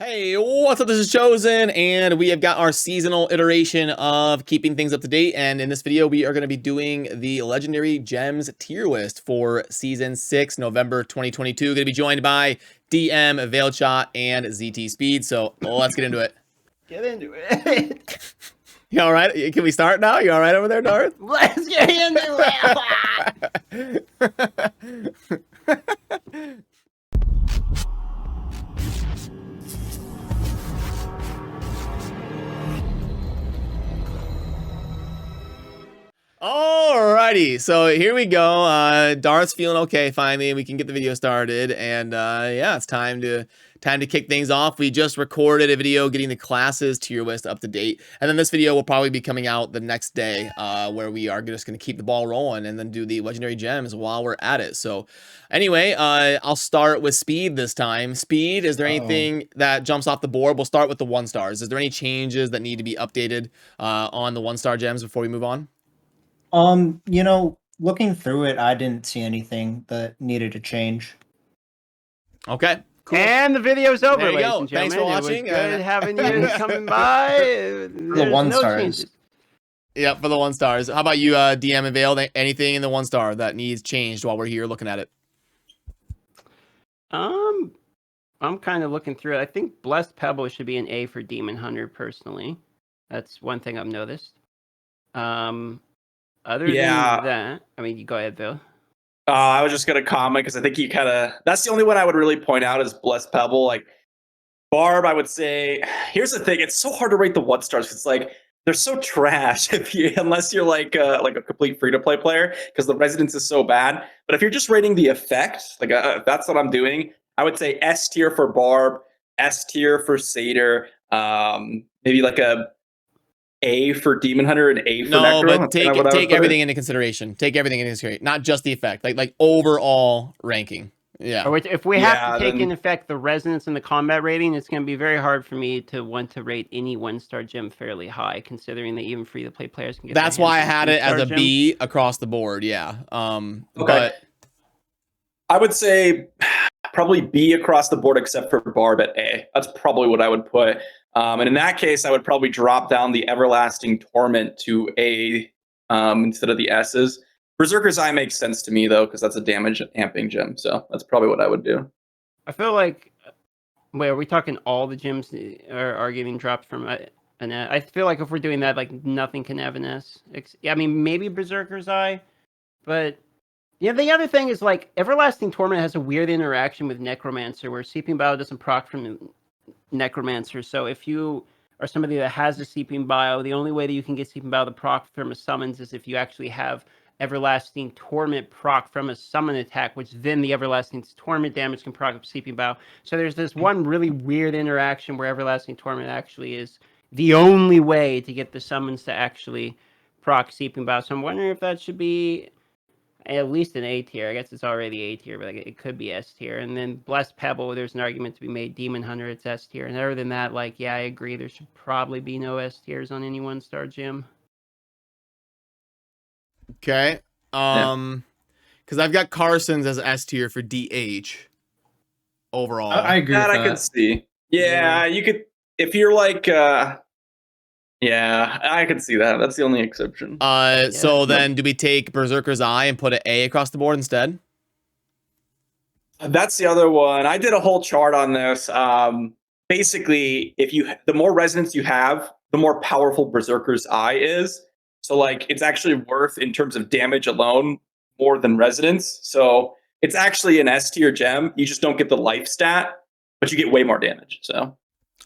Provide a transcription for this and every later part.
Hey, what's up? This is Chosen, and we have got our seasonal iteration of keeping things up to date. And in this video, we are going to be doing the Legendary Gems tier list for Season 6, November 2022. Going to be joined by DM, Veiled Shot, and ZT Speed. So let's get into it. Get into it. You all right? Can we start now? You all right over there, Darth? Let's get into it. Alrighty, so here we go. Darth's feeling okay finally. We can get the video started, and yeah, it's time to kick things off. We just recorded a video getting the classes tier list up to date, and then this video will probably be coming out the next day, where we are just going to keep the ball rolling and then do the legendary gems while we're at it. So anyway, I'll start with Speed this time. Speed, is there anything that jumps off the board? We'll start with the 1-stars. Is there any changes that need to be updated on the 1-star gems before we move on? Looking through it, I didn't see anything that needed to change. Okay, cool. And the video's over, There you ladies go. and Thanks gentlemen. for watching. It was good having you coming by. The 1-stars. Yep, for the 1-stars. How about you, DM and Veiled? Anything in the 1-star that needs changed while we're here looking at it? I'm kind of looking through it. I think Blessed Pebble should be an A for Demon Hunter, personally. That's one thing I've noticed. Other than that, I mean, you go ahead, Bill. I was just going to comment because I think you kind of, that's the only one I would really point out is Blessed Pebble. Like Barb, I would say, here's the thing. It's so hard to rate the 1-stars because it's like, they're so trash unless you're like a complete free-to-play player because the resonance is so bad. But if you're just rating the effect, like that's what I'm doing, I would say S tier for Barb, S tier for Satyr, maybe like A for Demon Hunter and A for No, Necro. but take everything into consideration. Take everything into consideration, not just the effect, like overall ranking. Yeah. Or if we have to take into effect the resonance and the combat rating, it's going to be very hard for me to want to rate any 1-star gem fairly high, considering that even free-to-play players can get. That's why I had it as a B across the board. Yeah. Okay. But I would say probably B across the board except for Barb at A. That's probably what I would put. And in that case, I would probably drop down the Everlasting Torment to A instead of the S's. Berserker's Eye makes sense to me, though, because that's a damage amping gem. So that's probably what I would do. I feel like, wait, are we talking all the gems are getting dropped from an S? I feel like if we're doing that, like nothing can have an S. I mean, maybe Berserker's Eye, but yeah, the other thing is like Everlasting Torment has a weird interaction with Necromancer, where Seeping Bow doesn't proc from Necromancer. So if you are somebody that has a Seeping Bow, the only way that you can get Seeping Bow to proc from a summons is if you actually have Everlasting Torment proc from a summon attack, which then the Everlasting Torment damage can proc up Seeping Bow. So there's this one really weird interaction where Everlasting Torment actually is the only way to get the summons to actually proc Seeping Bow. So I'm wondering if that should be at least an A tier. I guess it's already A tier, but it could be S tier. And then Blessed Pebble, there's an argument to be made. Demon Hunter, it's S tier. And other than that, like, yeah, I agree. There should probably be no S tiers on any 1-star gem. okay. Because I've got Carson's as S tier for DH overall. I agree with that. I could see. Yeah, you could, if you're like, yeah, I could see that. That's the only exception. So then do we take Berserker's Eye and put an A across the board instead? That's the other one. I did a whole chart on this. Basically, the more resonance you have, the more powerful Berserker's Eye is. So like it's actually worth in terms of damage alone more than resonance. So it's actually an S tier gem. You just don't get the life stat, but you get way more damage. So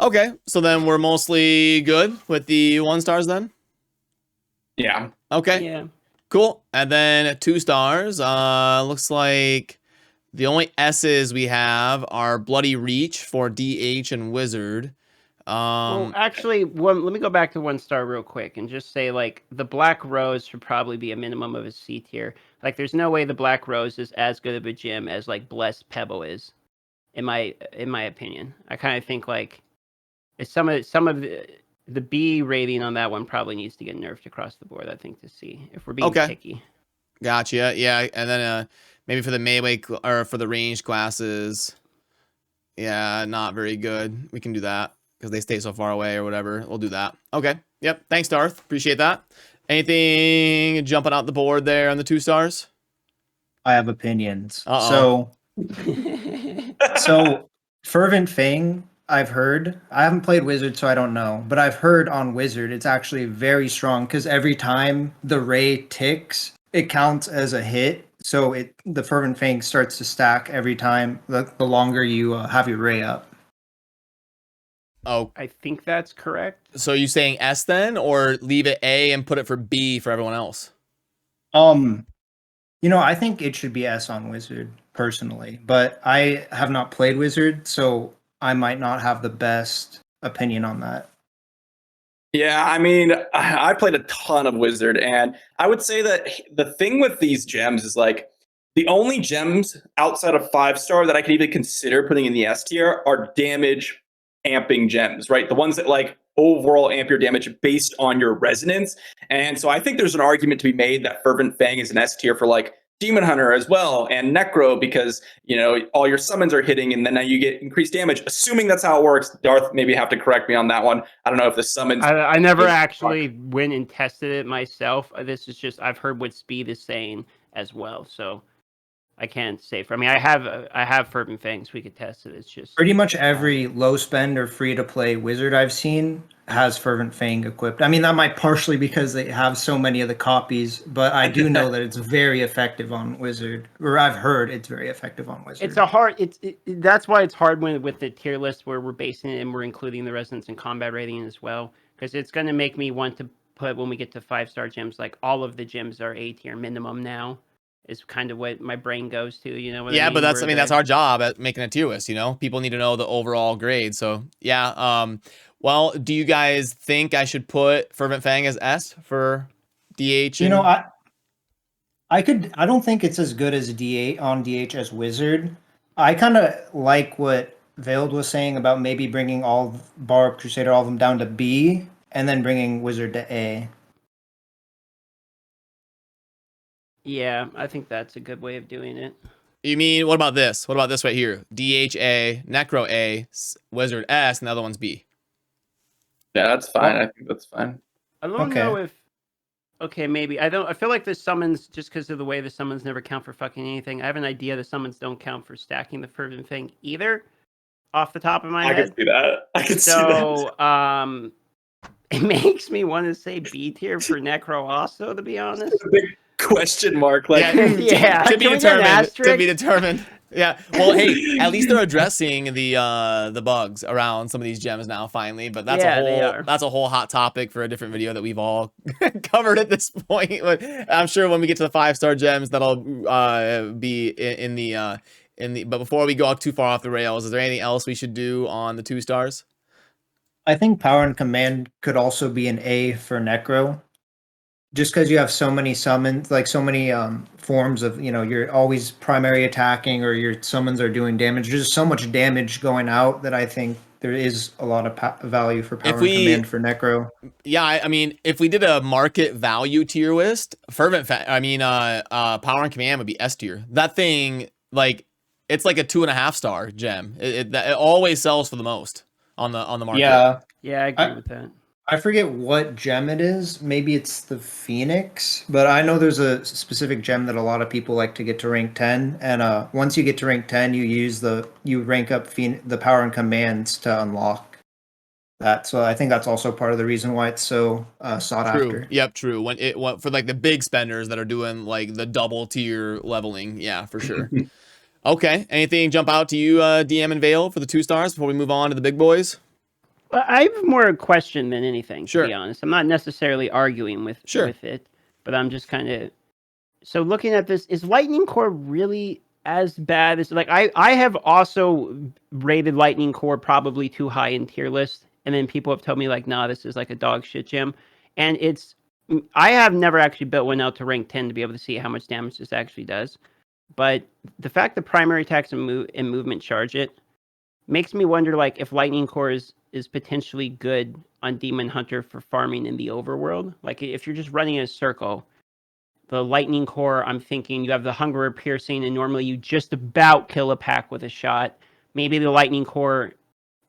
okay, so then we're mostly good with the 1-stars then? yeah. Okay. Yeah. Cool. And then 2-stars. Looks like the only S's we have are Bloody Reach for DH and Wizard. Well, actually, let me go back to 1-star real quick and just say, like, the Black Rose should probably be a minimum of a C tier. Like, there's no way the Black Rose is as good of a gem as, like, Blessed Pebble is, in my opinion. I kind of think, like, some of the B rating on that one probably needs to get nerfed across the board, I think, to see if we're being picky. Gotcha. Yeah, and then maybe for the melee or for the ranged classes, Yeah, not very good. We can do that because they stay so far away or whatever. We'll do that. Okay. Yep. Thanks, Darth. Appreciate that. Anything jumping out the board there on the 2 stars? I have opinions. Uh-oh. So Fervent Fang, I've heard. I haven't played Wizard, so I don't know. But I've heard on Wizard, it's actually very strong because every time the ray ticks, it counts as a hit. So the Fervent Fang starts to stack every time the longer you have your ray up. Oh, I think that's correct. so you saying S then, or leave it A and put it for B for everyone else? I think it should be S on Wizard personally, but I have not played Wizard, so I might not have the best opinion on that. Yeah, I mean, I played a ton of Wizard, and I would say that the thing with these gems is like the only gems outside of 5-star that I could even consider putting in the S tier are damage amping gems, right? The ones that like overall amp your damage based on your resonance. And so I think there's an argument to be made that Fervent Fang is an S tier for like Demon Hunter as well and Necro because all your summons are hitting and then now you get increased damage. Assuming that's how it works, Darth maybe have to correct me on that one. I don't know if the summons. I never actually went and tested it myself. This is just I've heard what Speed is saying as well, so I can't say for. I mean, I have Fervent Fangs. We could test it. It's just Pretty much every low spend or free to play Wizard I've seen has Fervent Fang equipped. I mean, that might partially because they have so many of the copies, but I do know that it's very effective on Wizard, or I've heard it's very effective on Wizard. It's a hard. That's why it's hard when with the tier list where we're basing it and we're including the resonance and combat rating as well, because it's going to make me want to put when we get to 5-star gems, like all of the gems are A tier minimum now. Is kind of what my brain goes to, Yeah, but that's our job at making a tier list. People need to know the overall grade. So yeah. Well, do you guys think I should put Fervent Fang as S for DH? I don't think it's as good as DH on DH as Wizard. I kind of like what Veiled was saying about maybe bringing all Barb, Crusader, all of them down to B, and then bringing Wizard to A. Yeah, I think that's a good way of doing it. You mean, what about this? What about this right here? DHA, Necro A, Wizard S, and the other one's B. Yeah, that's fine. I think that's fine. I don't know if... Okay, maybe. I feel like the summons, just because of the way the summons never count for fucking anything, I have an idea the summons don't count for stacking the Fervent Thing either, off the top of my head. I can see that. I can see that. It makes me want to say B tier for Necro also, to be honest. It's a big question mark. Like, yeah, to be determined. To be determined. Yeah. Well, hey, at least they're addressing the bugs around some of these gems now, finally. But that's a whole hot topic for a different video that we've all covered at this point. But I'm sure when we get to the 5-star gems, that'll be in the. But before we go too far off the rails, is there anything else we should do on the 2 stars? I think Power and Command could also be an A for Necro. Just because you have so many summons, like so many forms of, you're always primary attacking or your summons are doing damage. There's so much damage going out that I think there is a lot of value for Power and Command for Necro. Yeah, I mean, if we did a market value tier list, Power and Command would be S tier. That thing, like, it's like a 2.5-star gem. It always sells for the most on the market. Yeah, I agree with that. I forget what gem it is. Maybe it's the Phoenix, but I know there's a specific gem that a lot of people like to get to rank 10. And once you get to rank 10, you rank up the Power and Commands to unlock that. So I think that's also part of the reason why it's so sought after. Yep, true. For like the big spenders that are doing like the double tier leveling, yeah, for sure. Okay, anything jump out to you, DM and Vale, for the 2 stars before we move on to the big boys? I have more a question than anything, to be honest. I'm not necessarily arguing with it, but I'm just kind of... So looking at this, is Lightning Core really as bad as... Like, I have also rated Lightning Core probably too high in tier list, and then people have told me, like, nah, this is like a dog shit gem. And I have never actually built one out to rank 10 to be able to see how much damage this actually does. But the fact that primary attacks and movement charge it makes me wonder, like, if Lightning Core is potentially good on Demon Hunter for farming in the overworld. Like, if you're just running in a circle, the Lightning Core, I'm thinking you have the Hunger Piercing, and normally you just about kill a pack with a shot. maybe the lightning core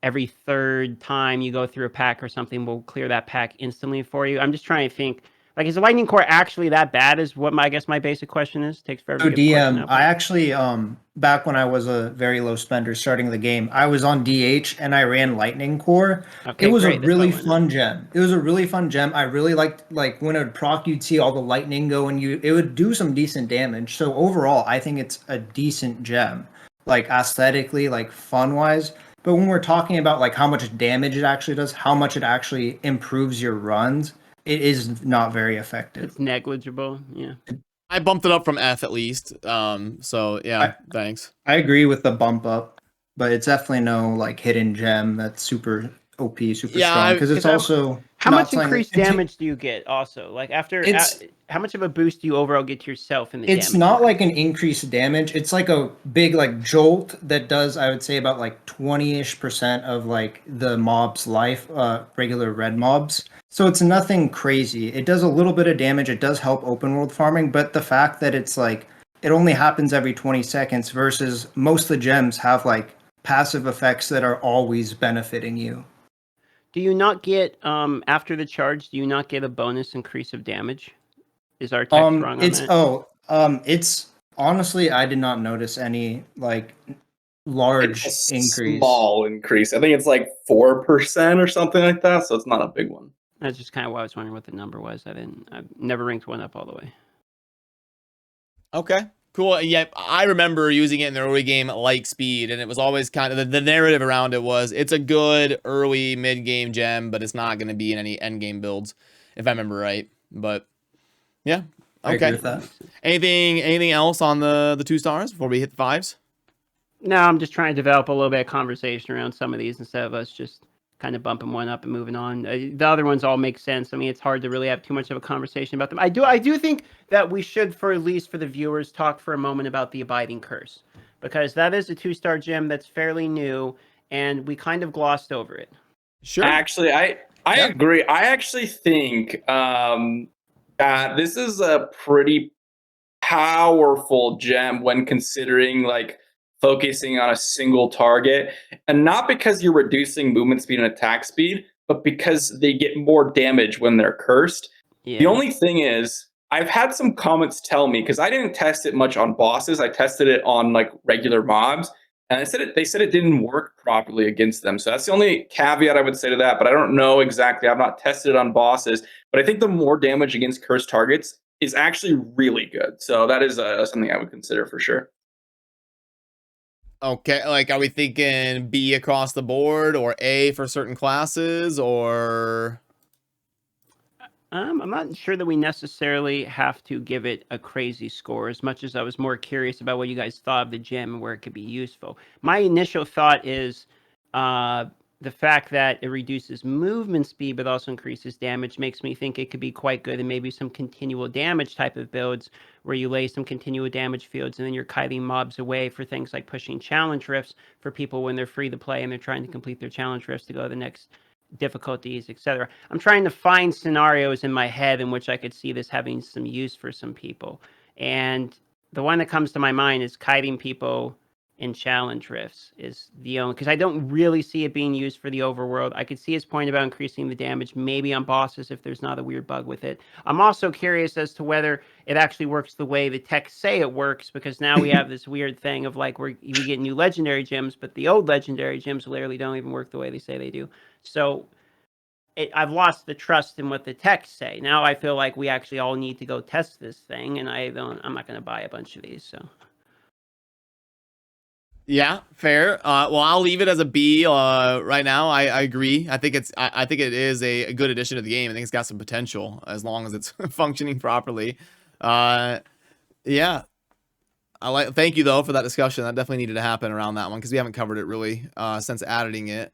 every third time you go through a pack or something will clear that pack instantly for you. I'm just trying to think, like, is the lightning core actually that bad? Is what I guess my basic question is. Takes forever So to get the question DM, out. I actually back when I was a very low spender starting the game, I was on DH and I ran Lightning Core. Okay, It was great. a That's really what I wanna know. fun gem. It was a really fun gem. I really liked like when it would proc, you'd see all the lightning go and it would do some decent damage. So overall, I think it's a decent gem, like aesthetically, like fun wise. But when we're talking about like how much damage it actually does, how much it actually improves your runs, it is not very effective. It's negligible. Yeah. I bumped it up from F at least. So yeah, thanks. I agree with the bump up, but it's definitely no like hidden gem that's super OP, super Yeah, strong because it's also How not much something that- increased damage do you get? Also, like how much of a boost do you overall get to yourself in the It's damage? not like an increased damage. It's like a big like jolt that does, I would say, about like 20-ish% of like the mob's life, regular red mobs. So it's nothing crazy. It does a little bit of damage. It does help open world farming, but the fact that it's like it only happens every 20 seconds versus most of the gems have like passive effects that are always benefiting you. Do you not get after the charge? Do you not get a bonus increase of damage? Is our text wrong on that? It's honestly, I did not notice any like large It's a increase. small increase. I think it's like 4% or something like that. So it's not a big one. That's just kind of why I was wondering what the number was. I've never ranked one up all the way. Okay, cool. Yeah, I remember using it in the early game at light speed, and it was always kind of the narrative around it was it's a good early mid game gem, but it's not going to be in any end game builds, if I remember right. But yeah, I agree okay. with that. Anything else on the 2 stars before we hit the 5s? No, I'm just trying to develop a little bit of conversation around some of these instead of us just kind of bumping one up and moving on. The other ones all make sense. I mean, it's hard to really have too much of a conversation about them. I do think that we should, for at least for the viewers, talk for a moment about the Abiding Curse, because that is a 2-star gem that's fairly new, and we kind of glossed over it. Sure. Actually, I agree. I actually think that this is a pretty powerful gem when considering like focusing on a single target, and not because you're reducing movement speed and attack speed, but because they get more damage when they're cursed. Yeah. The only thing is, I've had some comments tell me, because I didn't test it much on bosses, I tested it on like regular mobs, and they said it didn't work properly against them. So that's the only caveat I would say to that. But I don't know exactly. I've not tested it on bosses, but I think the more damage against cursed targets is actually really good. So that is something I would consider for sure. Okay, like are we thinking B across the board or A for certain classes or? I'm not sure that we necessarily have to give it a crazy score, as much as I was more curious about what you guys thought of the gem and where it could be useful. My initial thought is the fact that it reduces movement speed but also increases damage makes me think it could be quite good in maybe some continual damage type of builds where you lay some continual damage fields and then you're kiting mobs away for things like pushing challenge rifts for people when they're free to play and they're trying to complete their challenge rifts to go to the next difficulties, etc. I'm trying to find scenarios in my head in which I could see this having some use for some people. And the one that comes to my mind is kiting people in challenge rifts is the only, because I don't really see it being used for the overworld. I could see his point about increasing the damage maybe on bosses if there's not a weird bug with it. I'm also curious as to whether it actually works the way the texts say it works, because now we have this weird thing of like we get new legendary gems, but the old legendary gems literally don't even work the way they say they do. So I've lost the trust in what the texts say. Now I feel like we actually all need to go test this thing, and I'm not going to buy a bunch of these. So Yeah, fair. Well, I'll leave it as a B. Right now, I agree. I think I think it is a good addition to the game. I think it's got some potential as long as it's functioning properly. Yeah. Thank you though for that discussion. That definitely needed to happen around that one because we haven't covered it really since adding it.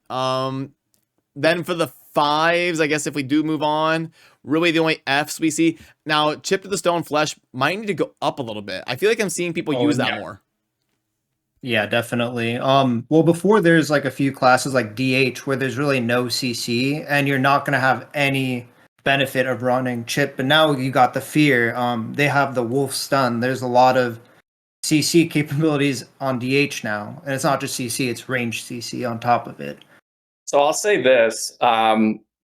Then for the 5s, I guess if we do move on, really the only Fs we see now, Chip to the Stone Flesh might need to go up a little bit. I feel like I'm seeing people use that more. Yeah, definitely. Well, before there's like a few classes like DH where there's really no CC and you're not going to have any benefit of running Chip, but now you got the Fear. They have the Wolf Stun. There's a lot of CC capabilities on DH now, and it's not just CC; it's ranged CC on top of it. So I'll say this: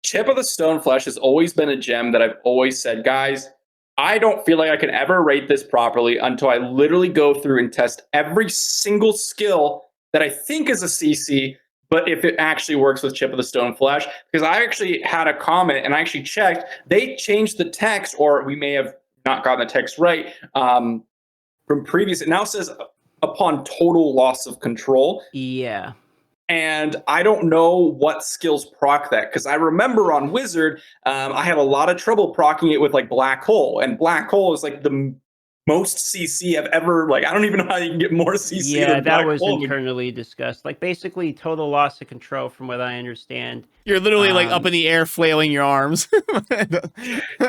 Chip of the Stone Flesh has always been a gem that I've always said, guys, I don't feel like I can ever rate this properly until I literally go through and test every single skill that I think is a CC, but if it actually works with Chip of the Stone Flesh. Because I actually had a comment and I actually checked, they changed the text, or we may have not gotten the text right, from previous. It now says upon total loss of control. Yeah. And I don't know what skills proc that, because I remember on Wizard, I had a lot of trouble procking it with like Black Hole, and Black Hole is like the most CC I've ever, like, I don't even know how you can get more CC Yeah, than that Black was Hole. internally discussed. Like basically total loss of control, from what I understand. You're literally like up in the air flailing your arms.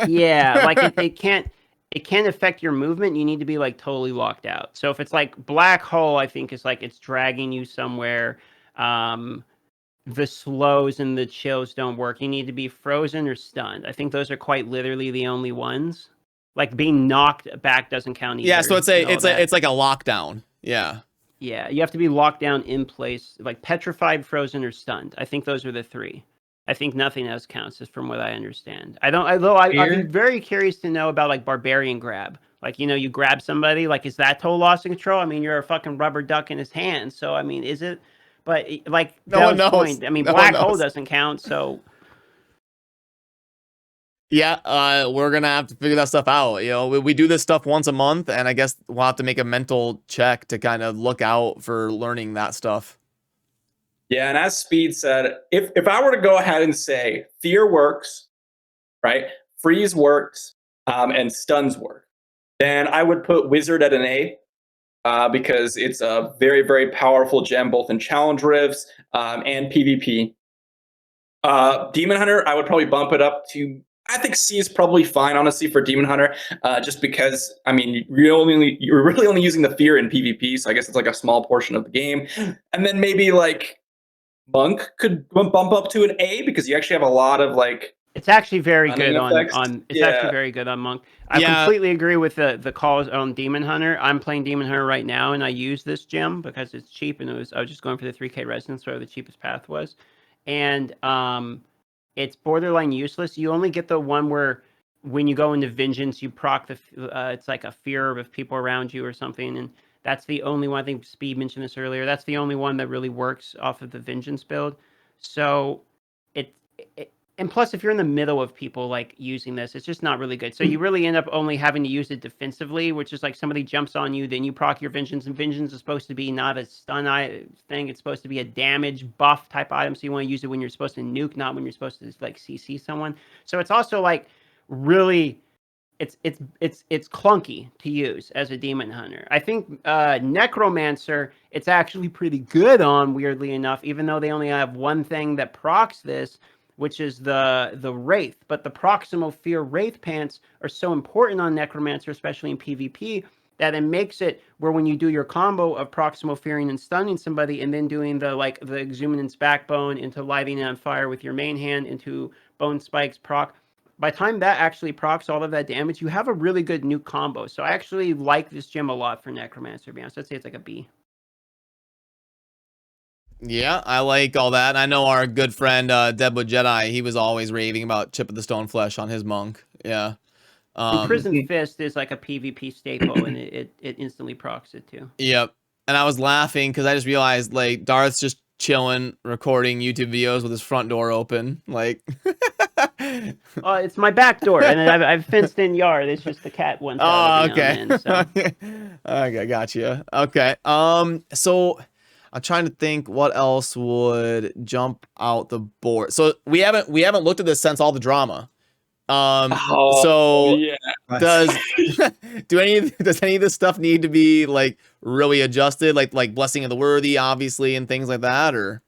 Yeah, like it can't affect your movement. You need to be like totally locked out. So if it's like Black Hole, I think is like it's dragging you somewhere. The slows and the chills don't work. You need to be frozen or stunned. I think those are quite literally the only ones. Like being knocked back doesn't count either. Yeah, so it's and like a lockdown. Yeah. yeah, you have to be locked down in place, like petrified, frozen, or stunned. I think those are the three. I think nothing else counts, is from what I understand. I'd be very curious to know about like barbarian grab. Like, you grab somebody, like, is that total loss of control? I mean, you're a fucking rubber duck in his hand. So, I mean, is it? But like, No one knows. point. I mean, No Black one Hole knows. doesn't count. So, Yeah, we're gonna have to figure that stuff out. We do this stuff once a month, and I guess we'll have to make a mental check to kind of look out for learning that stuff. Yeah, and as Speed said, if I were to go ahead and say Fear works, right, Freeze works, and Stuns work, then I would put Wizard at an A, because it's a very, very powerful gem, both in challenge rifts and PvP. Demon Hunter, I would probably bump it up to, I think C is probably fine, honestly, for Demon Hunter, just because, I mean, you're really only using the fear in PvP, so I guess it's like a small portion of the game. And then maybe like Monk could bump up to an A, because you actually have a lot of like, it's actually very good effects. it's actually very good on Monk. I completely agree with the calls on Demon Hunter. I'm playing Demon Hunter right now, and I use this gem because it's cheap, and I was just going for the 3K resonance, where the cheapest path was. And it's borderline useless. You only get the one where when you go into Vengeance, you proc it's like a fear of people around you or something, and that's the only one. I think Speed mentioned this earlier. That's the only one that really works off of the Vengeance build. So and plus, if you're in the middle of people like using this, it's just not really good. So you really end up only having to use it defensively, which is like somebody jumps on you, then you proc your Vengeance, and Vengeance is supposed to be not a stun thing. It's supposed to be a damage buff type item. So you want to use it when you're supposed to nuke, not when you're supposed to like CC someone. So it's also like really, it's clunky to use as a Demon Hunter. I think Necromancer, it's actually pretty good on, weirdly enough, even though they only have one thing that procs this, which is the Wraith. But the Proximal Fear Wraith pants are so important on Necromancer, especially in PvP, that it makes it where when you do your combo of Proximal Fearing and stunning somebody, and then doing the Exuminance Backbone into lighting it on fire with your main hand, into Bone Spikes proc, by the time that actually procs all of that damage, you have a really good nuke combo. So I actually like this gem a lot for Necromancer, to be honest. I'd say it's like a B. Yeah, I like all that. I know our good friend Deadwood Jedi, he was always raving about Chip of the Stone Flesh on his monk. Yeah. Prison Fist is like a PvP staple, and it instantly procs it too. Yep. And I was laughing because I just realized like Darth's just chilling, recording YouTube videos with his front door open. Like, it's my back door, and I've fenced in yard. It's just the cat wants out every now and then, so. Okay, gotcha. Okay. So I'm trying to think what else would jump out the board. So we haven't looked at this since all the drama. So yeah. does any of this stuff need to be like really adjusted, like Blessing of the Worthy, obviously, and things like that, or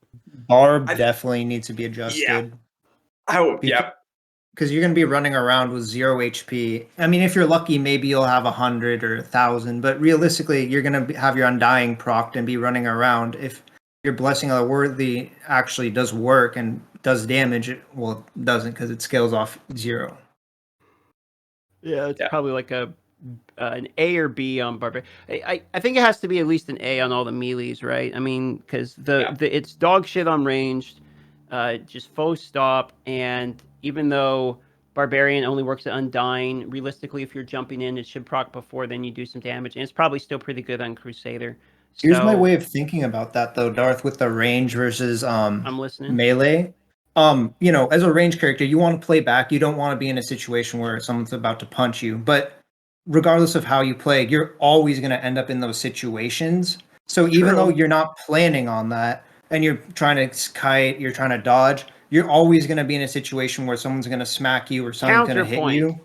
Barb definitely needs to be adjusted. Yeah. Because you're going to be running around with 0 HP. I mean, if you're lucky, maybe you'll have 100 or 1,000, but realistically, you're going to have your Undying procced and be running around. If your Blessing of the Worthy actually does work and does damage, well, it doesn't, because it scales off 0. Yeah, it's probably like a an A or B on barbarian. I think it has to be at least an A on all the melees, right? I mean, because it's dog shit on ranged, just faux stop, and even though barbarian only works at undying, realistically, if you're jumping in, it should proc before then you do some damage, and it's probably still pretty good on crusader. Here's my So way of thinking about that though, Darth, with the range versus I'm listening. melee. You know, as a range character, you want to play back. You don't want to be in a situation where someone's about to punch you. But regardless of how you play, you're always going to end up in those situations. So even though you're not planning on that and you're trying to kite, you're trying to dodge, you're always going to be in a situation where someone's going to smack you or someone's going to hit you.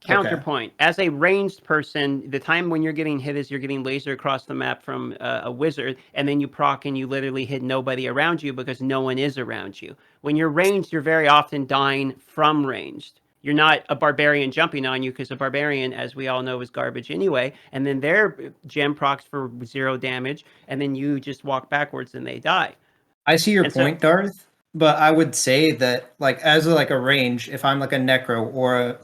Counterpoint. As a ranged person, the time when you're getting hit is you're getting laser across the map from a wizard, and then you proc and you literally hit nobody around you because no one is around you. When you're ranged, you're very often dying from ranged. You're not a barbarian jumping on you because a barbarian, as we all know, is garbage anyway. And then their gem procs for 0 damage, and then you just walk backwards and they die. I see your point, Darth, but I would say that like as a range, if I'm like a necro or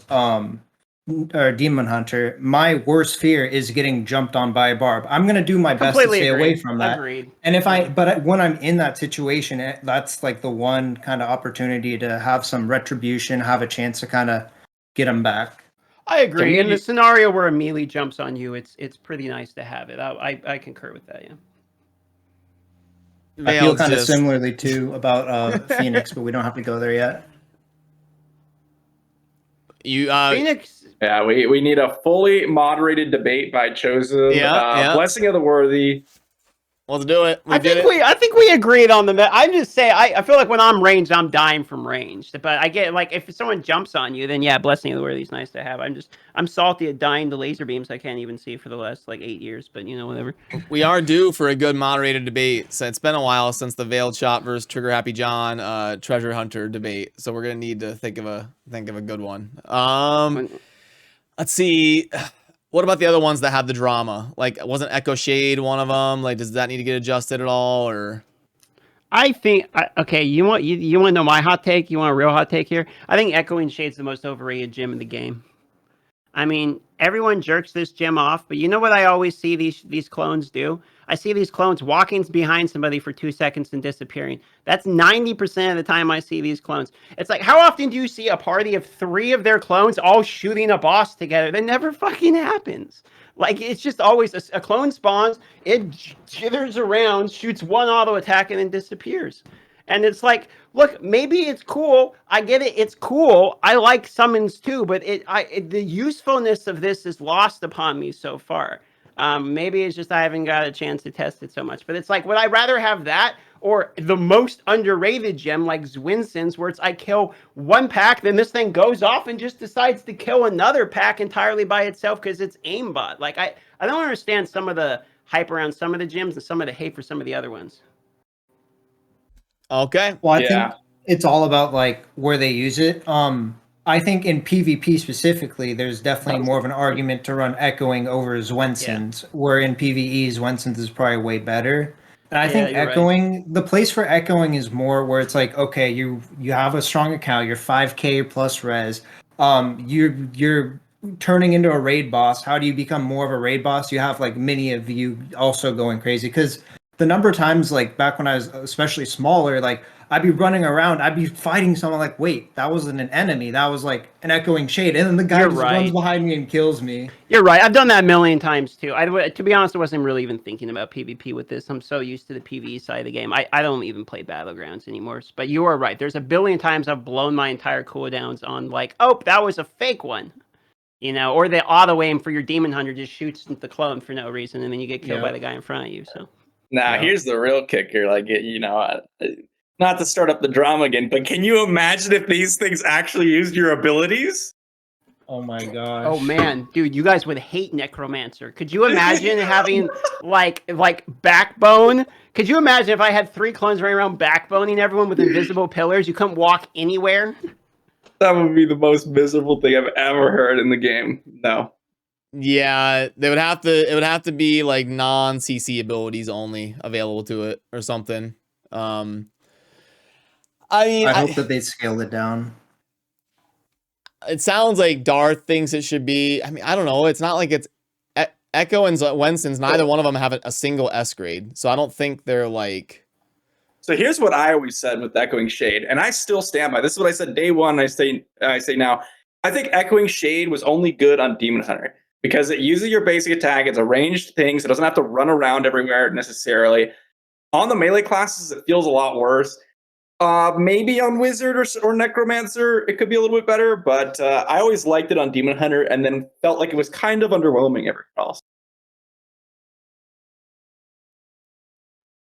a demon hunter, my worst fear is getting jumped on by a barb. I'm gonna do my best to stay away from that. Agreed. And when I'm in that situation, that's like the one kind of opportunity to have some retribution, have a chance to kind of get them back. I agree. In the scenario where a melee jumps on you, it's pretty nice to have it. I concur with that. Yeah. I feel kind of similarly too about Phoenix, but we don't have to go there yet. Phoenix. Yeah, we need a fully moderated debate by Chosen. Blessing of the Worthy. Let's do it. I think we agreed on the. I just say I feel like when I'm ranged, I'm dying from ranged. But I get like if someone jumps on you, then yeah, Blessing of the Worthy is nice to have. I'm salty at dying to laser beams I can't even see for the last like 8 years. But you know, whatever. We are due for a good moderated debate. So it's been a while since the Veiled Shot versus Trigger Happy John Treasure Hunter debate. So we're gonna need to think of a good one. Let's see. What about the other ones that have the drama? Like, wasn't Echo Shade one of them? Like, does that need to get adjusted at all, or? I think okay. You want to know my hot take? You want a real hot take here? I think Echoing Shade's the most overrated gem in the game. I mean, everyone jerks this gem off, but you know what I always see these clones do? I see these clones walking behind somebody for 2 seconds and disappearing. That's 90% of the time I see these clones. It's like, how often do you see a party of 3 of their clones all shooting a boss together? That never fucking happens. Like, it's just always a clone spawns, it jitters around, shoots one auto attack, and then disappears. And it's like, look, maybe it's cool. I get it. It's cool. I like summons too, but the usefulness of this is lost upon me so far. Maybe it's just I haven't got a chance to test it so much. But it's like, would I rather have that or the most underrated gem like Zwinson's, where it's I kill one pack, then this thing goes off and just decides to kill another pack entirely by itself because it's aimbot. Like, I don't understand some of the hype around some of the gems and some of the hate for some of the other ones. Okay. Well, I think it's all about like where they use it. I think in PvP specifically, there's definitely more of an argument to run Echoing over Zwenson's, where in PvE, Zwenson's is probably way better. And I think Echoing, the place for Echoing is more where it's like, okay, you have a strong account, you're 5k plus res, you're turning into a raid boss. How do you become more of a raid boss? You have like many of you also going crazy, because the number of times, like back when I was especially smaller, like I'd be running around, I'd be fighting someone like, wait, that wasn't an enemy, that was like an Echoing Shade, and then the guy just runs behind me and kills me. You're right. I've done that a million times too. To be honest, I wasn't really even thinking about PvP with this. I'm so used to the PvE side of the game. I don't even play Battlegrounds anymore. But you are right. There's a billion times I've blown my entire cooldowns on like, oh, that was a fake one. You know, or the auto aim for your Demon Hunter just shoots the clone for no reason, and then you get killed by the guy in front of you. So. Now, here's the real kicker. Like, you know, not to start up the drama again, but can you imagine if these things actually used your abilities? Oh my gosh. Oh man, dude, you guys would hate Necromancer. Could you imagine having like Backbone? Could you imagine if I had 3 clones running around backboning everyone with invisible pillars? You couldn't walk anywhere. That would be the most miserable thing I've ever heard in the game. No. Yeah, it would have to be like non-CC abilities only available to it or something. I mean, I hope that they scaled it down. it sounds like Darth thinks it should be. I mean, I don't know. It's not like it's Echo and Winston's. Neither one of them have a single S grade, so I don't think they're like. So here's what I always said with Echoing Shade, and I still stand by. This is what I said day one. And I say now. I think Echoing Shade was only good on Demon Hunter because it uses your basic attack. It's a ranged thing, so it doesn't have to run around everywhere necessarily. On the melee classes, it feels a lot worse. Maybe on Wizard or Necromancer, it could be a little bit better, but I always liked it on Demon Hunter and then felt like it was kind of underwhelming everywhere else.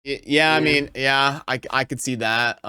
Yeah, I mean, yeah, I could see that.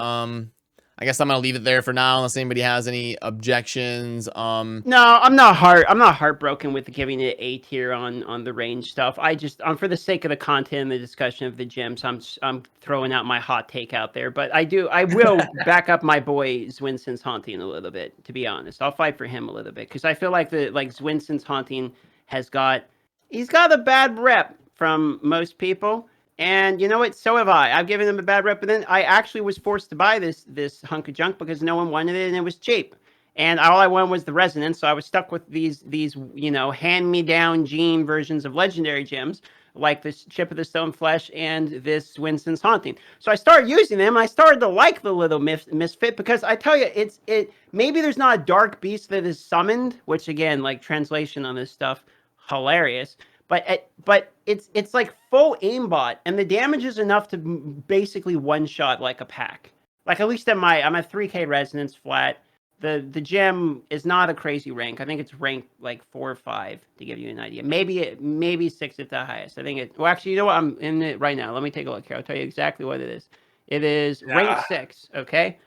I guess I'm gonna leave it there for now, unless anybody has any objections. No, I'm not heartbroken with giving it A tier on the range stuff. I just for the sake of the content and the discussion of the gyms, I'm throwing out my hot take out there. But I will back up my boy Zwinson's Haunting a little bit. To be honest, I'll fight for him a little bit because I feel like Zwinson's Haunting he's got a bad rep from most people. And you know what? So have I. I've given him a bad rep, but then I actually was forced to buy this hunk of junk because no one wanted it and it was cheap. And all I wanted was the resonance, so I was stuck with these hand-me-down gene versions of legendary gems, like this Chip of the Stone Flesh and this Winston's Haunting. So I started using them, and I started to like the little misfit because I tell you, it maybe there's not a dark beast that is summoned, which again, like translation on this stuff, hilarious. But it's like full aimbot, and the damage is enough to basically one-shot like a pack. Like at least I'm at 3K resonance flat. The gem is not a crazy rank. I think it's ranked like 4 or 5 to give you an idea. Maybe 6 at the highest. I think it. Well, actually, you know what? I'm in it right now. Let me take a look here. I'll tell you exactly what it is. It is rank 6. Okay,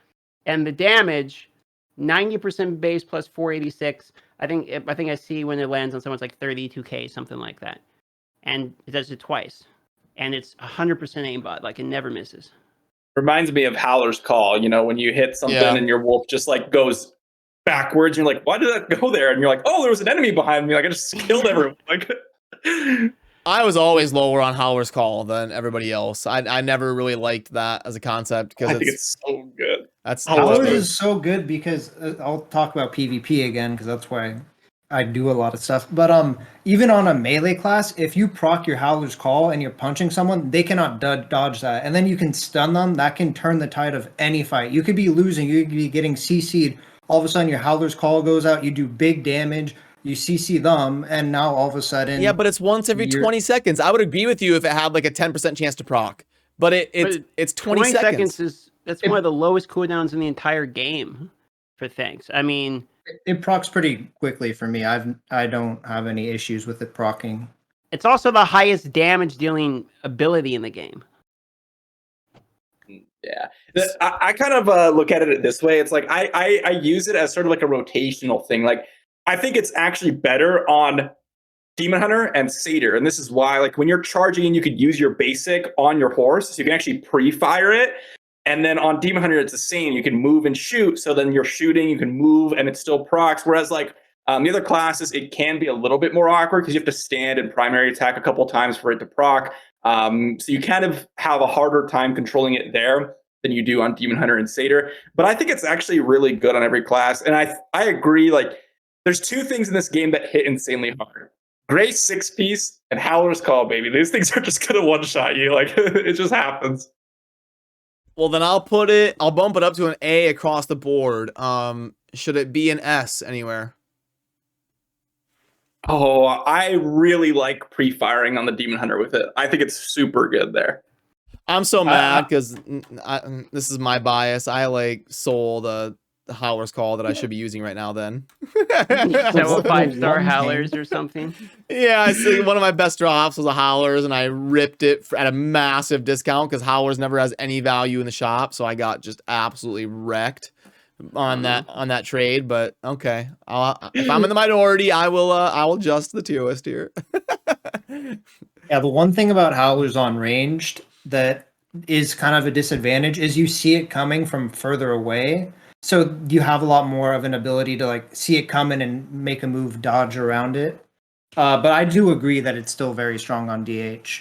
and the damage, 90% base plus 486. I think I see when it lands on someone's like 32K, something like that. And it does it twice. And it's 100% aimbot, like it never misses. Reminds me of Howler's Call, when you hit something and your wolf just like goes backwards, and you're like, why did that go there? And you're like, oh, there was an enemy behind me. Like I just killed everyone. Like I was always lower on Howler's Call than everybody else. I never really liked that as a concept because I think it's so good. That's Howler's is so good because I'll talk about PvP again because that's why I do a lot of stuff. But even on a melee class, if you proc your Howler's Call and you're punching someone, they cannot dodge that, and then you can stun them. That can turn the tide of any fight. You could be losing, you could be getting CC'd. All of a sudden, your Howler's Call goes out. You do big damage. You CC them, and now all of a sudden... Yeah, but it's once every 20 seconds. I would agree with you if it had like a 10% chance to proc. But it's 20 seconds. That's one of the lowest cooldowns in the entire game for things. I mean... It procs pretty quickly for me. I don't have any issues with it procking. It's also the highest damage dealing ability in the game. Yeah, I kind of look at it this way. It's like I use it as sort of like a rotational thing. Like I think it's actually better on Demon Hunter and Satyr, and this is why. Like when you're charging, you could use your basic on your horse, so you can actually pre-fire it. And then on Demon Hunter, it's the same. You can move and shoot, so then you're shooting, you can move, and it still procs. Whereas like the other classes, it can be a little bit more awkward because you have to stand and primary attack a couple times for it to proc. So you kind of have a harder time controlling it there than you do on Demon Hunter and Satyr. But I think it's actually really good on every class. And I agree, like, there's 2 things in this game that hit insanely hard. Grace 6-piece and Howler's Call, baby. These things are just going to one-shot you. Like, it just happens. Well, then I'll bump it up to an A across the board. Should it be an S anywhere? Oh, I really like pre-firing on the Demon Hunter with it. I think it's super good there. I'm so mad because this is my bias. I like sold the Howler's Call that I should be using right now then. So 5-star Howlers or something? Yeah, I see one of my best drops was a Howlers, and I ripped it at a massive discount because Howlers never has any value in the shop, so I got just absolutely wrecked on that trade. But okay, if I'm in the minority, I will adjust the TOS tier. Yeah, the one thing about Howlers on ranged that is kind of a disadvantage is you see it coming from further away. So you have a lot more of an ability to like see it coming and make a move, dodge around it. But I do agree that it's still very strong on DH.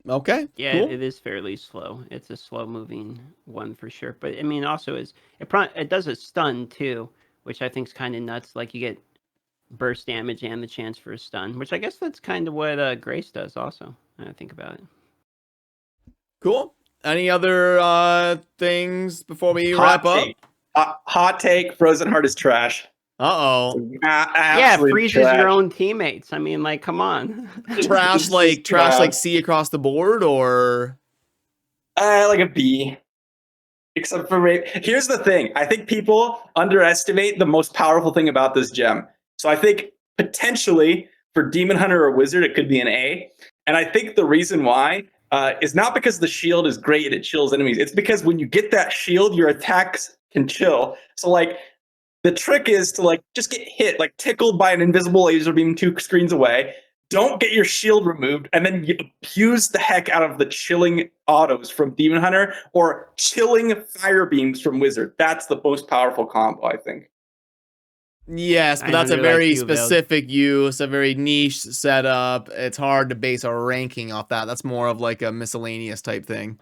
Okay. Yeah, cool. it is fairly slow. It's a slow moving one for sure. But I mean, also it does a stun too, which I think is kind of nuts. Like you get burst damage and the chance for a stun, which I guess that's kind of what Grace does also. When I think about it. Cool. Any other things before we wrap up? Hot take, Frozen Heart is trash. Uh-oh. Yeah, it freezes your own teammates. I mean, like, come on. Trash like C across the board, or like a B. Except for here's the thing. I think people underestimate the most powerful thing about this gem. So I think potentially for Demon Hunter or Wizard, it could be an A. And I think the reason why is not because the shield is great and it chills enemies. It's because when you get that shield, your attacks can chill. So like the trick is to like just get hit, like tickled by an invisible laser beam 2 screens away. Don't get your shield removed, and then you abuse the heck out of the chilling autos from Demon Hunter or chilling fire beams from Wizard. That's the most powerful combo, I think. yes, but that's a very specific use, a very niche setup. It's hard to base a ranking off that. That's more of like a miscellaneous type thing.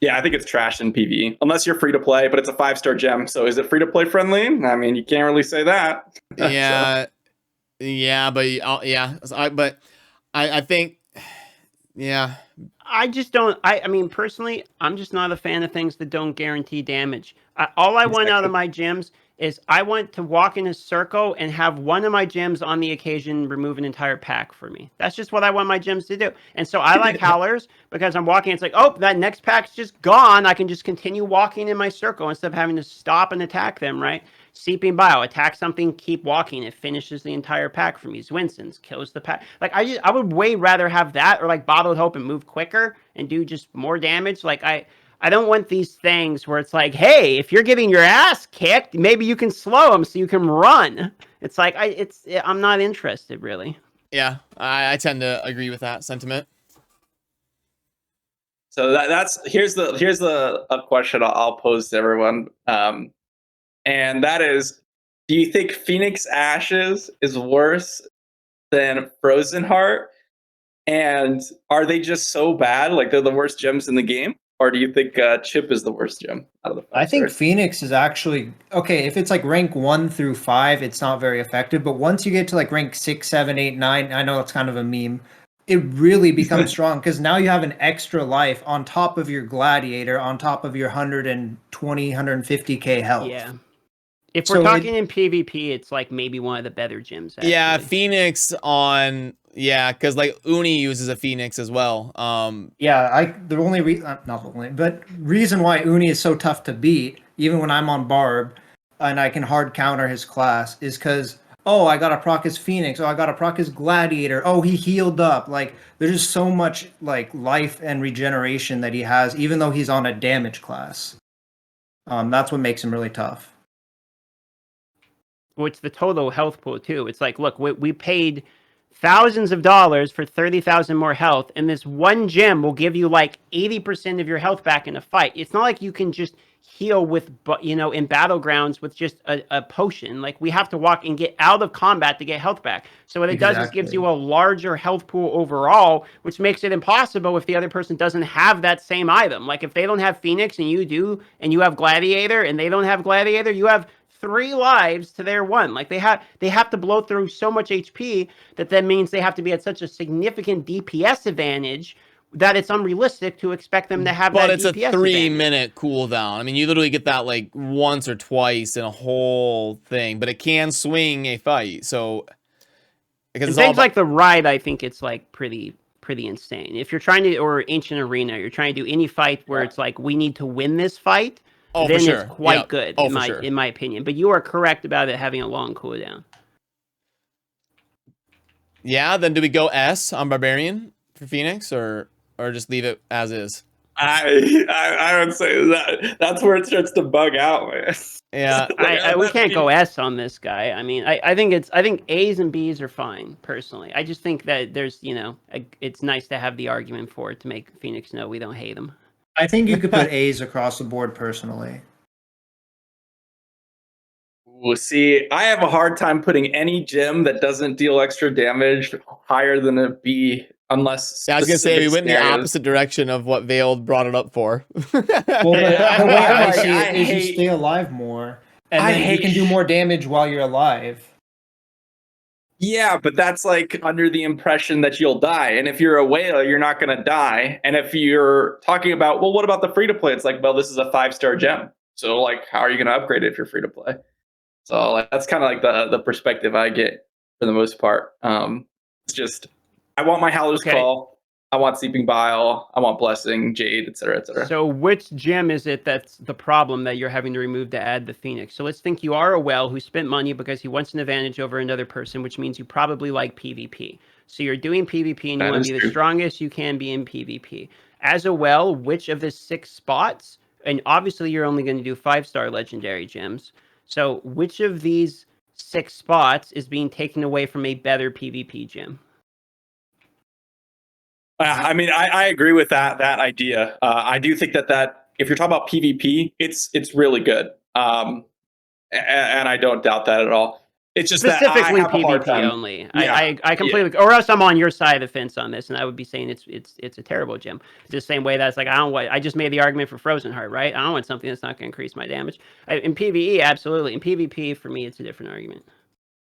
Yeah, I think it's trash in PvE, unless you're free to play, but it's a 5-star gem. So is it free to play friendly? I mean, you can't really say that. Yeah. Yeah, but I think, yeah. I just don't. I mean, personally, I'm just not a fan of things that don't guarantee damage. All I want out of my gyms is I want to walk in a circle and have one of my gyms on the occasion remove an entire pack for me. That's just what I want my gyms to do. And so I like howlers because I'm walking. It's like, oh, that next pack's just gone. I can just continue walking in my circle instead of having to stop and attack them, right? Seeping Bio, attack something, keep walking. It finishes the entire pack for me. Zwinsons kills the pack. Like I would way rather have that or like Bottled Hope and move quicker and do just more damage. Like I don't want these things where it's like, hey, if you're getting your ass kicked, maybe you can slow them so you can run. It's like I'm not interested really. Yeah, I tend to agree with that sentiment. So here's a question I'll pose to everyone. And that is, do you think Phoenix Ashes is worse than Frozen Heart? And are they just so bad, like they're the worst gems in the game? Or do you think Chip is the worst gem out of the 5 I think stars? Phoenix is actually okay. If it's like rank 1 through 5, it's not very effective. But once you get to like rank 6, 7, 8, 9, I know it's kind of a meme. It really becomes strong because now you have an extra life on top of your gladiator, on top of your 120, 150k health. Yeah. If we're talking in PvP, it's like maybe one of the better gyms. Actually. Yeah, Phoenix on because like Uni uses a Phoenix as well. The only not the only, but reason why Uni is so tough to beat, even when I'm on Barb, and I can hard counter his class, is because I got to proc his Phoenix. I got to proc his Gladiator. He healed up. Like there's just so much like life and regeneration that he has, even though he's on a damage class. That's what makes him really tough. Well, it's the total health pool too. It's like, look, we paid thousands of dollars for 30,000 more health, and this one gem will give you like 80% of your health back in a fight. It's not like you can just heal with, in battlegrounds with just a potion. Like we have to walk and get out of combat to get health back. So what it does is gives you a larger health pool overall, which makes it impossible if the other person doesn't have that same item. Like if they don't have Phoenix and you do, and you have Gladiator and they don't have Gladiator, you have 3 lives to their 1. Like they have to blow through so much HP that means they have to be at such a significant DPS advantage that it's unrealistic to expect them to have that DPS advantage. But it's a 3-minute cooldown. I mean, you literally get that like once or twice in a whole thing, but it can swing a fight. So because things like the Ride, I think it's like pretty insane. If you're trying to, or Ancient Arena, you're trying to do any fight where it's like we need to win this fight. Then it's quite good in my opinion. But you are correct about it having a long cooldown. Yeah, then do we go S on Barbarian for Phoenix or just leave it as is? I would say that's where it starts to bug out, man. Yeah, we can't go S on this guy. I mean, I think A's and B's are fine personally. I just think that there's it's nice to have the argument for it to make Phoenix know we don't hate him. I think you could put A's across the board personally. We'll see. I have a hard time putting any gem that doesn't deal extra damage higher than a B, unless. Yeah, I was gonna say we went in the opposite direction of what Veiled brought it up for. Well, the way I see it is you stay alive more. And I then you can do more damage while you're alive. Yeah, but that's like under the impression that you'll die. And if you're a whale, you're not going to die. And if you're talking about, well, what about the free to play? It's like, well, this is a 5-star gem. So like, how are you going to upgrade it if you're free to play? So like, that's kind of like the perspective I get for the most part. It's just, I want my Howler's Call. I want Seeping Bile. I want Blessing, Jade, etc., etc. So which gem is it that's the problem that you're having to remove to add the Phoenix? So let's think you are a whale who spent money because he wants an advantage over another person, which means you probably like PvP. So you're doing PvP and you want to be the strongest you can be in PvP. As a whale, which of the 6 spots, and obviously you're only going to do 5-star legendary gems, so which of these 6 spots is being taken away from a better PvP gem? I mean, I agree with that idea. I do think that if you're talking about PvP, it's really good, and I don't doubt that at all. It's just specifically that I have a hard PvP time. only. Yeah. I completely, or else I'm on your side of the fence on this, and I would be saying it's a terrible gem. It's the same way that's like I just made the argument for Frozen Heart, right? I don't want something that's not going to increase my damage. In PvE, absolutely. In PvP, for me, it's a different argument.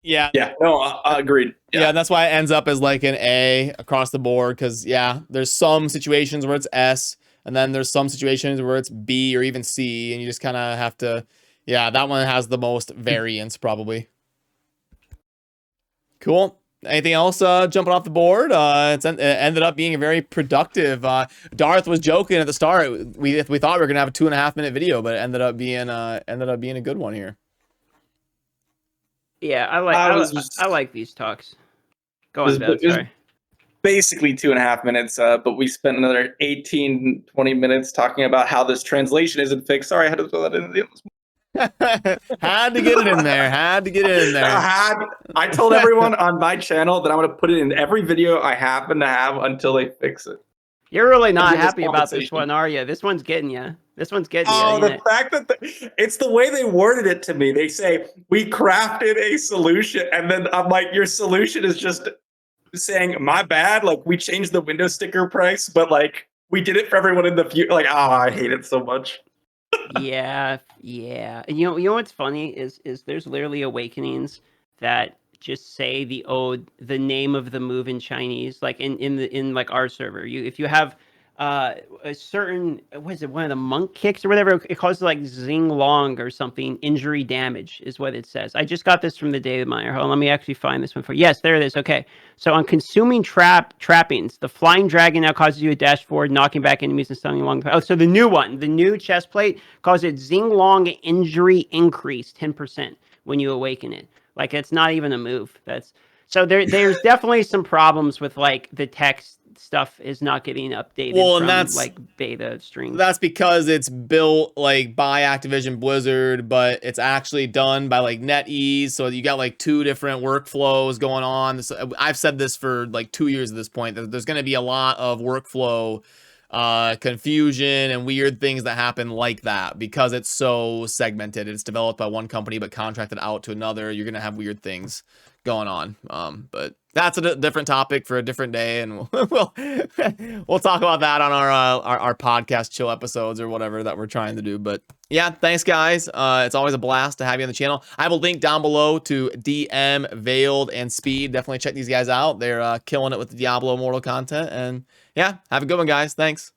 Yeah. Yeah. No, I agreed. Yeah, that's why it ends up as like an A across the board. Because yeah, there's some situations where it's S, and then there's some situations where it's B or even C, and you just kind of have to. Yeah, that one has the most variance probably. Cool. Anything else jumping off the board? It ended up being a very productive. Darth was joking at the start. We thought we were gonna have a 2.5-minute video, but it ended up being a good one here. Yeah, I like these talks. Go on, Ben. Sorry. Basically 2.5 minutes, but we spent another 18-20 minutes talking about how this translation isn't fixed. Sorry, I had to throw that in. Had to get it in there. Had to get it in there. I told everyone on my channel that I'm going to put it in every video I happen to have until they fix it. You're really not happy about this one, are you? This one's getting you. This one's getting you. Oh, the fact that it's the way they worded it to me. They say, we crafted a solution. And then I'm like, your solution is just saying, my bad. Like, we changed the window sticker price, but like, we did it for everyone in the future. Like, I hate it so much. Yeah. You know what's funny is there's literally awakenings that just say the name of the move in Chinese, like in like our server. If you have a certain, what is it, one of the monk kicks or whatever, it calls it like Xing Long or something, injury damage is what it says. I just got this from the David Meyer. Hold on, let me actually find this one for you. Yes, there it is. Okay. So on consuming trappings, the flying dragon now causes you to dash forward, knocking back enemies and stunning along the path. Oh, so the new chest plate calls it Xing Long injury increase 10% when you awaken it. Like, it's not even a move. So there's definitely some problems with like the text stuff is not getting updated from that's like beta strings. That's because it's built like by Activision Blizzard, but it's actually done by like NetEase. So you got like 2 different workflows going on. So I've said this for like 2 years at this point. There's going to be a lot of workflow confusion and weird things that happen like that because it's so segmented. It's developed by one company but contracted out to another. You're gonna have weird things going on. But that's a different topic for a different day, and we'll talk about that on our podcast chill episodes or whatever that we're trying to do. But yeah, thanks guys. It's always a blast to have you on the channel. I have a link down below to DM, Veiled, and Speed. Definitely check these guys out. They're killing it with the Diablo Immortal content. And yeah, have a good one, guys. Thanks.